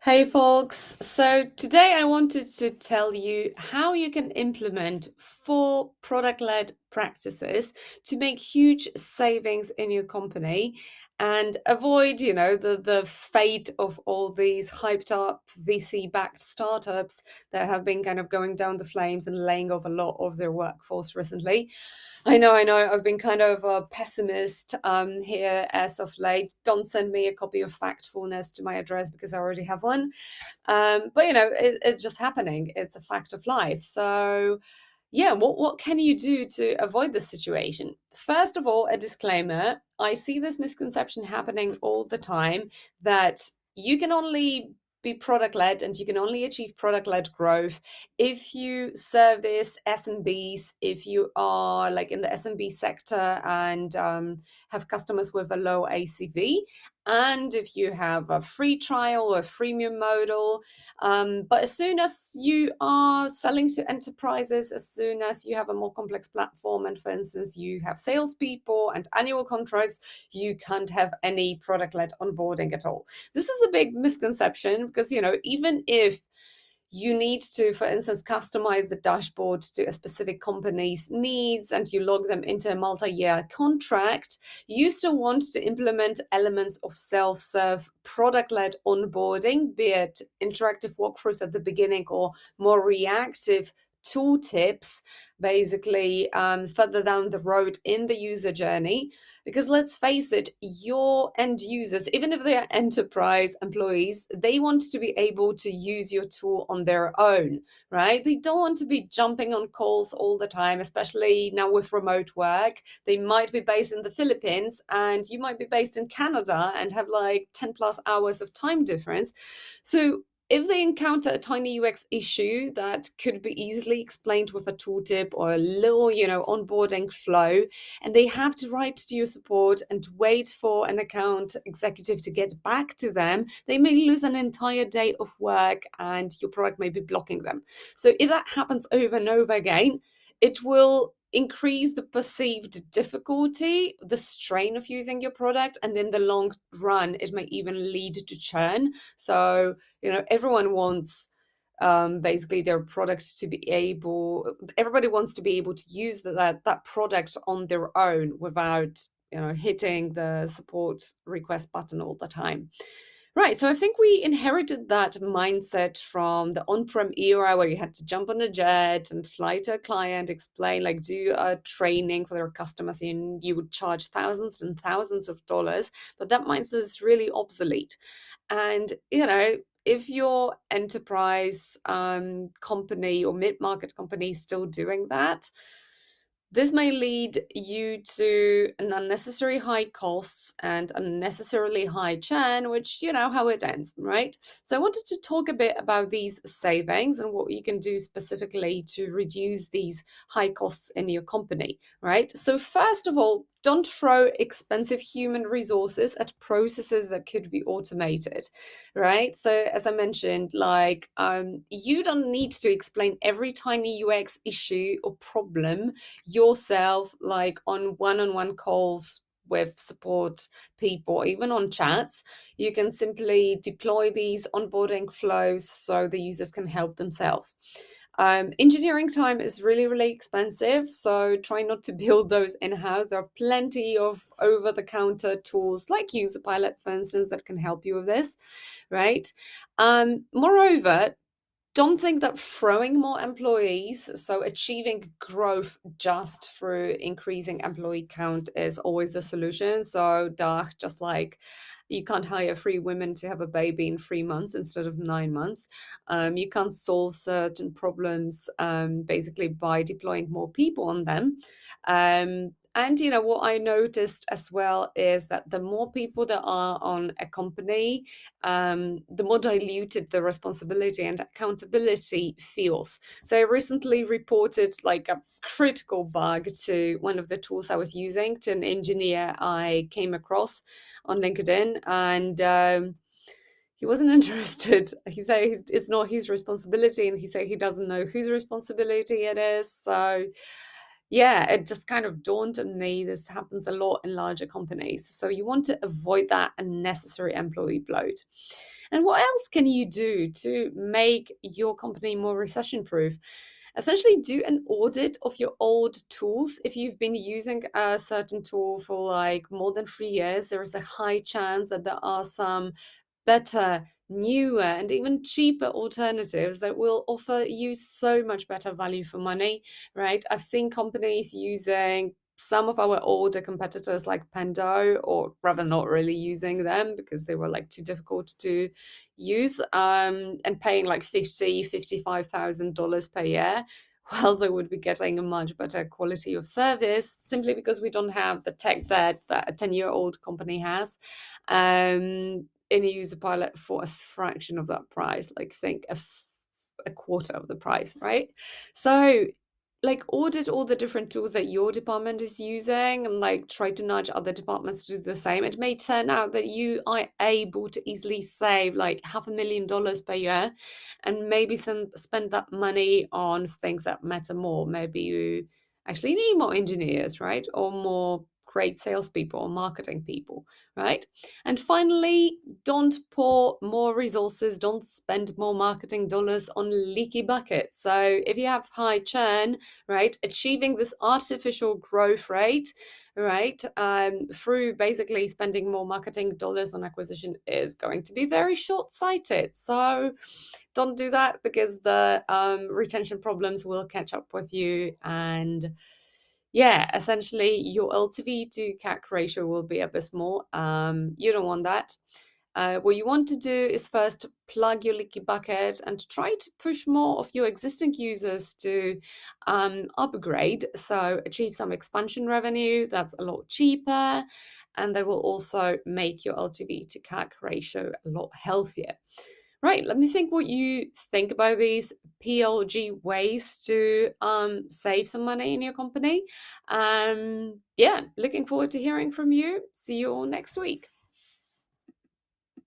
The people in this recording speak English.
Hey folks, so today I wanted to tell you how you can implement 4 product-led practices to make huge savings in your company and avoid, the fate of all these hyped up VC-backed startups that have been kind of going down the flames and laying off a lot of their workforce recently. I know. I've been kind of a pessimist here as of late. Don't send me a copy of Factfulness to my address because I already have one. But it's just happening. It's a fact of life. So, yeah, what can you do to avoid this situation? First of all, a disclaimer. I see this misconception happening all the time that you can only be product led and you can only achieve product led growth if you service SMBs, if you are like in the SMB sector and have customers with a low ACV, and if you have a free trial or a freemium model. But as soon as you are selling to enterprises, as soon as you have a more complex platform, and for instance, you have salespeople and annual contracts, you can't have any product led onboarding at all. This is a big misconception because, even if you need to, for instance, customize the dashboard to a specific company's needs and you log them into a multi-year contract, you still want to implement elements of self-serve product-led onboarding, be it interactive walkthroughs at the beginning or more reactive tooltips, basically further down the road in the user journey. Because let's face it, your end users, even if they are enterprise employees, they want to be able to use your tool on their own, right? They don't want to be jumping on calls all the time, especially now with remote work. They might be based in the Philippines and you might be based in Canada and have like 10 plus hours of time difference. So if they encounter a tiny UX issue that could be easily explained with a tooltip or a little, onboarding flow, and they have to write to your support and wait for an account executive to get back to them, they may lose an entire day of work and your product may be blocking them. So if that happens over and over again, it will increase the perceived difficulty, the strain of using your product, and in the long run, it may even lead to churn. So, everyone wants basically their product to be able, everybody wants to be able to use that product on their own without hitting the support request button all the time. Right, so I think we inherited that mindset from the on-prem era where you had to jump on a jet and fly to a client, explain, like do a training for their customers, and you would charge thousands and thousands of dollars. But that mindset is really obsolete. And, if your enterprise company or mid-market company is still doing that, this may lead you to an unnecessary high costs and unnecessarily high churn, which you know how it ends, right? So I wanted to talk a bit about these savings and what you can do specifically to reduce these high costs in your company, right? So first of all, don't throw expensive human resources at processes that could be automated, right? So as I mentioned, like you don't need to explain every tiny UX issue or problem yourself, like on one-on-one calls with support people, even on chats. You can simply deploy these onboarding flows so the users can help themselves. Engineering time is really, really expensive, so try not to build those in-house. There are plenty of over-the-counter tools like UserPilot, for instance, that can help you with this, right? Moreover, don't think that throwing more employees, so achieving growth just through increasing employee count, is always the solution. So, just like you can't hire 3 women to have a baby in 3 months instead of 9 months. You can't solve certain problems basically by deploying more people on them. And what I noticed as well is that the more people that are on a company, the more diluted the responsibility and accountability feels. So I recently reported like a critical bug to one of the tools I was using to an engineer I came across on LinkedIn, and he wasn't interested. He said it's not his responsibility, and he said he doesn't know whose responsibility it is. So yeah, it just kind of dawned on me this happens a lot in larger companies. So you want to avoid that unnecessary employee bloat. And what else can you do to make your company more recession proof? Essentially, do an audit of your old tools. If you've been using a certain tool for like more than 3 years, there is a high chance that there are some better, newer, and even cheaper alternatives that will offer you so much better value for money, right? I've seen companies using some of our older competitors like Pendo, or rather not really using them because they were like too difficult to use, and paying like $55,000 per year. Well, they would be getting a much better quality of service simply because we don't have the tech debt that a 10-year-old company has. In a user pilot for a fraction of that price, like think a quarter of the price, right? So like audit all the different tools that your department is using and like try to nudge other departments to do the same. It may turn out that you are able to easily save like $500,000 per year and maybe spend that money on things that matter more. Maybe you actually need more engineers, right? Or more great salespeople or marketing people, right? And finally, don't pour more resources, don't spend more marketing dollars on leaky buckets. So if you have high churn, right, achieving this artificial growth rate, right, through basically spending more marketing dollars on acquisition is going to be very short-sighted. So don't do that because the retention problems will catch up with you. And yeah, essentially your LTV to CAC ratio will be abysmal. You don't want that. What you want to do is first plug your leaky bucket and try to push more of your existing users to upgrade. So achieve some expansion revenue that's a lot cheaper, and that will also make your LTV to CAC ratio a lot healthier. Right, let me think what you think about these PLG ways to save some money in your company. Yeah, looking forward to hearing from you. See you all next week.